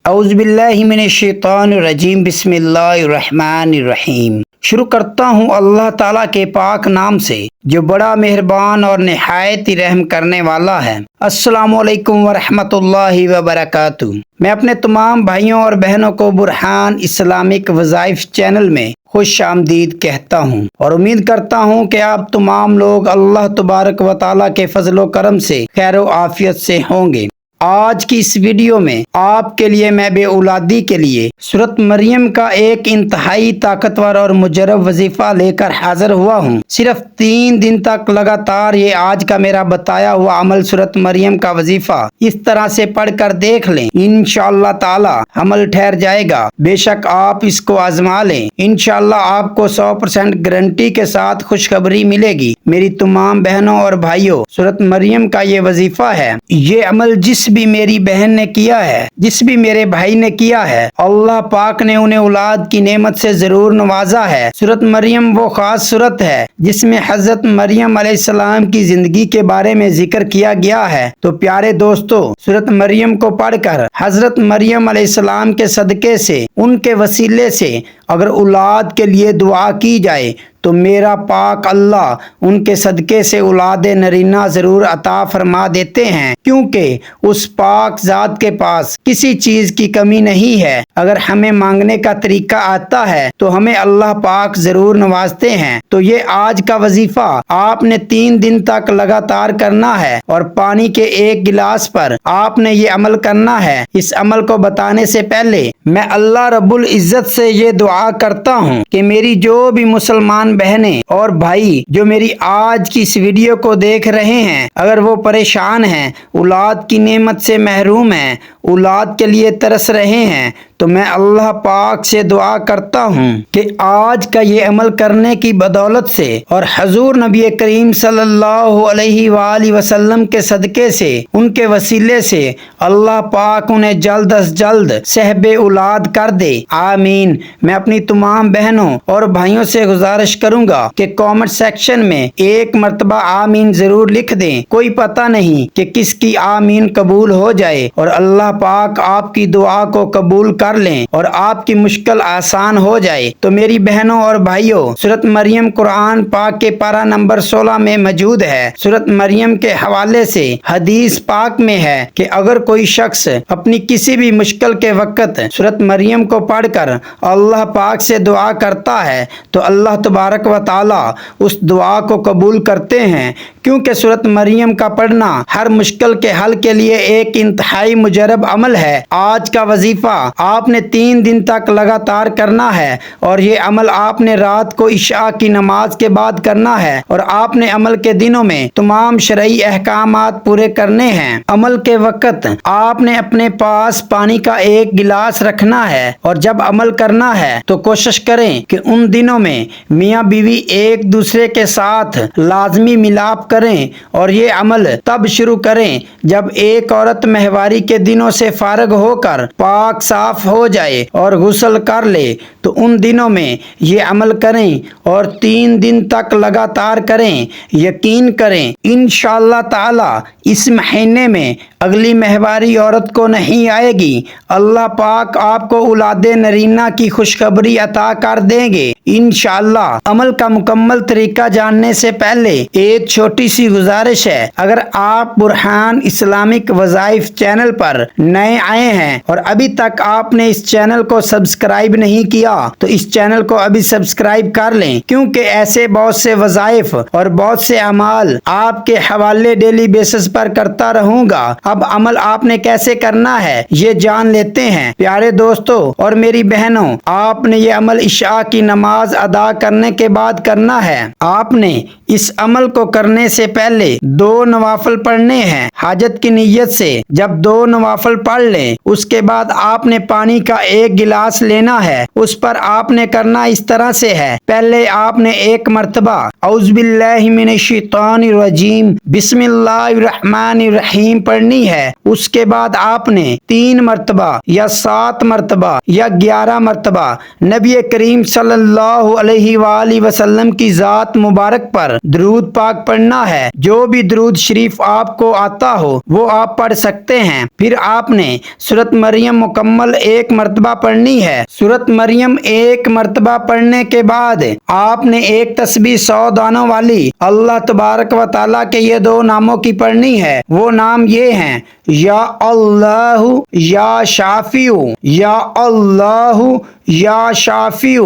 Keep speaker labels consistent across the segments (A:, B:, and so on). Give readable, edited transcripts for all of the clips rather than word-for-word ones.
A: اعوذ باللہ من الشیطان الرجیم بسم اللہ الرحمن الرحیم۔ شروع کرتا ہوں اللہ تعالیٰ کے پاک نام سے جو بڑا مہربان اور نہایت ہی رحم کرنے والا ہے۔ السلام علیکم ورحمۃ اللہ وبرکاتہ۔ میں اپنے تمام بھائیوں اور بہنوں کو برہان اسلامک وظائف چینل میں خوش آمدید کہتا ہوں اور امید کرتا ہوں کہ آپ تمام لوگ اللہ تبارک و تعالیٰ کے فضل و کرم سے خیر و عافیت سے ہوں گے۔ آج کی اس ویڈیو میں آپ کے لیے میں بے اولادی کے لیے سورۃ مریم کا ایک انتہائی طاقتور اور مجرب وظیفہ لے کر حاضر ہوا ہوں۔ صرف 3 دن تک لگاتار یہ آج کا میرا بتایا ہوا عمل سورۃ مریم کا وظیفہ اس طرح سے پڑھ کر دیکھ لیں، انشاءاللہ تعالی عمل ٹھہر جائے گا۔ بے شک آپ اس کو آزما لیں، انشاءاللہ آپ کو 100% گارنٹی کے ساتھ خوشخبری ملے گی۔ میری تمام بہنوں اور بھائیوں، سورۃ مریم کا یہ وظیفہ ہے، یہ عمل جس بھی میری بہن نے کیا ہے، جس بھی میرے بھائی نے کیا ہے، اللہ پاک نے انہیں اولاد کی نعمت سے ضرور نوازا ہے۔ سورۃ مریم وہ خاص سورت ہے جس میں حضرت مریم علیہ السلام کی زندگی کے بارے میں ذکر کیا گیا ہے۔ تو پیارے دوستو، سورۃ مریم کو پڑھ کر حضرت مریم علیہ السلام کے صدقے سے، ان کے وسیلے سے اگر اولاد کے لیے دعا کی جائے تو میرا پاک اللہ ان کے صدقے سے اولاد نرینہ ضرور عطا فرما دیتے ہیں، کیونکہ اس پاک ذات کے پاس کسی چیز کی کمی نہیں ہے۔ اگر ہمیں مانگنے کا طریقہ آتا ہے تو ہمیں اللہ پاک ضرور نوازتے ہیں۔ تو یہ آج کا وظیفہ آپ نے 3 دن تک لگاتار کرنا ہے اور پانی کے 1 گلاس پر آپ نے یہ عمل کرنا ہے۔ اس عمل کو بتانے سے پہلے میں اللہ رب العزت سے یہ دعا کرتا ہوں کہ میری جو بھی مسلمان بہنیں اور بھائی جو میری آج کی اس ویڈیو کو دیکھ رہے ہیں، اگر وہ پریشان ہیں، اولاد کی نعمت سے محروم ہیں، اولاد کے لیے ترس رہے ہیں، تو میں اللہ پاک سے دعا کرتا ہوں کہ آج کا یہ عمل کرنے کی بدولت سے اور حضور نبی کریم صلی اللہ علیہ وآلہ وسلم کے صدقے سے، ان کے وسیلے سے اللہ پاک انہیں جلد از جلد صاحب اولاد کر دے، آمین۔ میں اپنی تمام بہنوں اور بھائیوں سے گزارش کروں گا کہ کامنٹ سیکشن میں 1 مرتبہ آمین ضرور لکھ دیں۔ کوئی پتہ نہیں کہ کس کی آمین قبول ہو جائے اور اللہ پاک آپ کی دعا کو قبول کر لیں اور آپ کی مشکل آسان ہو جائے۔ تو میری بہنوں اور بھائیوں، سورۃ مریم قرآن پاک کے پارہ نمبر 16 میں موجود ہے۔ سورۃ مریم کے حوالے سے حدیث پاک میں ہے کہ اگر کوئی شخص اپنی کسی بھی مشکل کے وقت سورۃ مریم کو پڑھ کر اللہ پاک سے دعا کرتا ہے تو اللہ تبارک و تعالی اس دعا کو قبول کرتے ہیں، کیونکہ سورۃ مریم کا پڑھنا ہر مشکل کے حل کے لیے ایک انتہائی مجرب عمل ہے۔ آج کا وظیفہ آپ نے 3 دن تک لگاتار کرنا ہے اور یہ عمل آپ نے رات کو عشاء کی نماز کے بعد کرنا ہے اور آپ نے عمل کے دنوں میں تمام شرعی احکامات پورے کرنے ہیں۔ عمل کے وقت آپ نے اپنے پاس پانی کا 1 گلاس رکھنا ہے اور جب عمل کرنا ہے تو کوشش کریں کہ ان دنوں میں میاں بیوی ایک دوسرے کے ساتھ لازمی ملاپ کریں اور یہ عمل تب شروع کریں جب ایک عورت ماہواری کے دنوں سے فارغ ہو کر پاک صاف ہو جائے اور غسل کر لے تو ان دنوں میں یہ عمل کریں اور 3 دن تک لگاتار کریں۔ یقین کریں انشاءاللہ تعالی اس مہینے میں اگلی ماہواری عورت کو نہیں آئے گی، اللہ پاک آپ کو اولاد نرینہ کی خوشخبری عطا کر دیں گے انشاءاللہ۔ عمل کا مکمل طریقہ جاننے سے پہلے ایک چھوٹی سی گزارش ہے، اگر آپ برہان اسلامک وظائف چینل پر نئے آئے ہیں اور ابھی تک آپ نے اس چینل کو سبسکرائب نہیں کیا تو اس چینل کو ابھی سبسکرائب کر لیں، کیونکہ ایسے بہت سے وظائف اور بہت سے اعمال آپ کے حوالے ڈیلی بیسس پر کرتا رہوں گا۔ اب عمل آپ نے کیسے کرنا ہے یہ جان لیتے ہیں۔ پیارے دوستو اور میری بہنوں، آپ نے یہ عمل عشاء کی نماز ادا کرنے کے بعد کرنا ہے۔ آپ نے اس عمل کو کرنے سے پہلے 2 نوافل پڑھنے ہیں حاجت کی نیت سے۔ جب 2 نوافل پڑھ لیں اس کے بعد آپ نے پانی کا 1 گلاس لینا ہے، اس پر آپ نے کرنا اس طرح سے ہے، پہلے آپ نے 1 مرتبہ اعوذ باللہ من الشیطان الرجیم بسم اللہ الرحمن الرحیم پڑھنی ہے، اس کے بعد آپ نے 3 مرتبہ یا 7 مرتبہ یا 11 مرتبہ نبی کریم صلی اللہ علیہ وآلہ وسلم کی ذات مبارک پر درود پاک پڑھنا پڑھنا ہے، جو بھی درود شریف آپ کو آتا ہو وہ آپ پڑھ سکتے ہیں۔ پھر آپ نے سورۃ مریم مکمل 1 مرتبہ پڑھنی ہے۔ سورۃ مریم 1 مرتبہ پڑھنے کے بعد آپ نے ایک تسبیح 100 دانوں والی اللہ تبارک و تعالیٰ کے یہ 2 ناموں کی پڑھنی ہے۔ وہ نام یہ ہیں، یا اللہ یا شافیع، یا اللہ یا شافیع،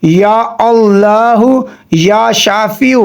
A: یا اللہ یا شافیع۔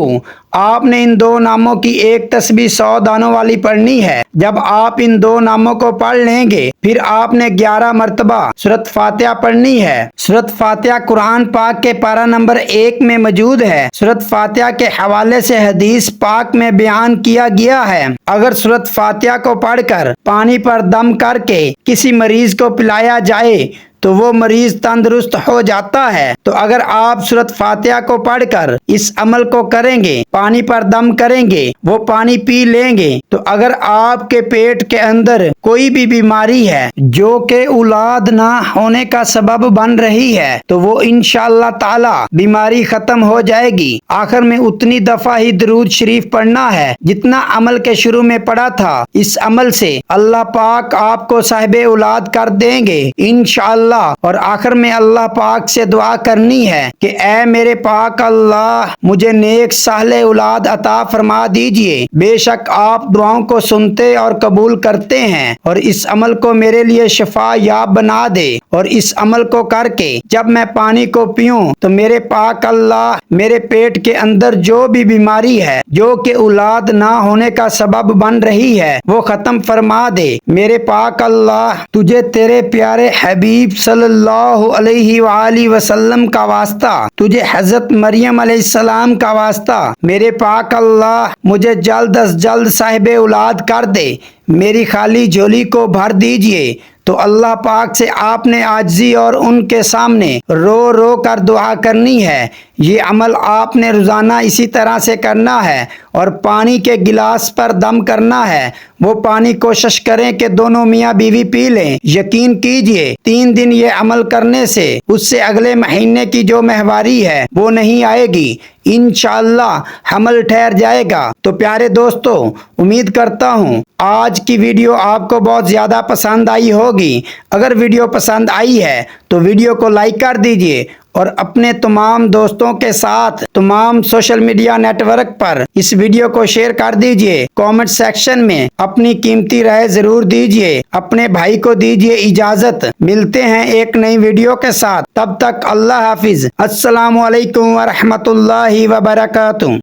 A: آپ نے ان 2 ناموں کی ایک تسبیح 100 دانوں والی پڑھنی ہے۔ جب آپ ان 2 ناموں کو پڑھ لیں گے پھر آپ نے 11 مرتبہ سورۃ فاتحہ پڑھنی ہے۔ سورۃ فاتحہ قرآن پاک کے پارہ نمبر 1 میں موجود ہے۔ سورۃ فاتحہ کے حوالے سے حدیث پاک میں بیان کیا گیا ہے، اگر سورۃ فاتحہ کو پڑھ کر پانی پر دم کر کے کسی مریض کو پلایا جائے تو وہ مریض تندرست ہو جاتا ہے۔ تو اگر آپ سورۃ فاتحہ کو پڑھ کر اس عمل کو کریں گے، پانی پر دم کریں گے، وہ پانی پی لیں گے، تو اگر آپ کے پیٹ کے اندر کوئی بھی بیماری ہے جو کہ اولاد نہ ہونے کا سبب بن رہی ہے تو وہ انشاءاللہ تعالی بیماری ختم ہو جائے گی۔ آخر میں اتنی دفعہ ہی درود شریف پڑھنا ہے جتنا عمل کے شروع میں پڑھا تھا۔ اس عمل سے اللہ پاک آپ کو صاحب اولاد کر دیں گے انشاءاللہ۔ اور آخر میں اللہ پاک سے دعا کرنی ہے کہ اے میرے پاک اللہ مجھے نیک صالح اولاد عطا فرما دیجئے۔ بے شک آپ دعاؤں کو سنتے اور قبول کرتے ہیں، اور اس عمل کو میرے لیے شفا یاب بنا دے، اور اس عمل کو کر کے جب میں پانی کو پیوں تو میرے پاک اللہ میرے پیٹ کے اندر جو بھی بیماری ہے جو کہ اولاد نہ ہونے کا سبب بن رہی ہے وہ ختم فرما دے۔ میرے پاک اللہ تجھے تیرے پیارے حبیب صلی اللہ علیہ وآلہ وسلم کا واسطہ، تجھے حضرت مریم علیہ السلام کا واسطہ، میرے پاک اللہ مجھے جلد از جلد صاحب اولاد کر دے، میری خالی جھولی کو بھر دیجئے۔ تو اللہ پاک سے آپ نے عاجزی اور ان کے سامنے رو رو کر دعا کرنی ہے۔ یہ عمل آپ نے روزانہ اسی طرح سے کرنا ہے، اور پانی کے گلاس پر دم کرنا ہے۔ وہ پانی کوشش کریں کہ دونوں میاں بیوی پی لیں۔ یقین کیجئے 3 دن یہ عمل کرنے سے اس سے اگلے مہینے کی جو ماہواری ہے وہ نہیں آئے گی، انشاءاللہ حمل ٹھہر جائے گا۔ تو پیارے دوستو، امید کرتا ہوں آج کی ویڈیو آپ کو بہت زیادہ پسند آئی ہوگی۔ اگر ویڈیو پسند آئی ہے تو ویڈیو کو لائک کر دیجئے، اور اپنے تمام دوستوں کے ساتھ تمام سوشل میڈیا نیٹ ورک پر اس ویڈیو کو شیئر کر دیجئے۔ کامنٹ سیکشن میں اپنی قیمتی رائے ضرور دیجئے۔ اپنے بھائی کو دیجئے اجازت، ملتے ہیں ایک نئی ویڈیو کے ساتھ، تب تک اللہ حافظ۔ السلام علیکم ورحمۃ اللہ وبرکاتہ۔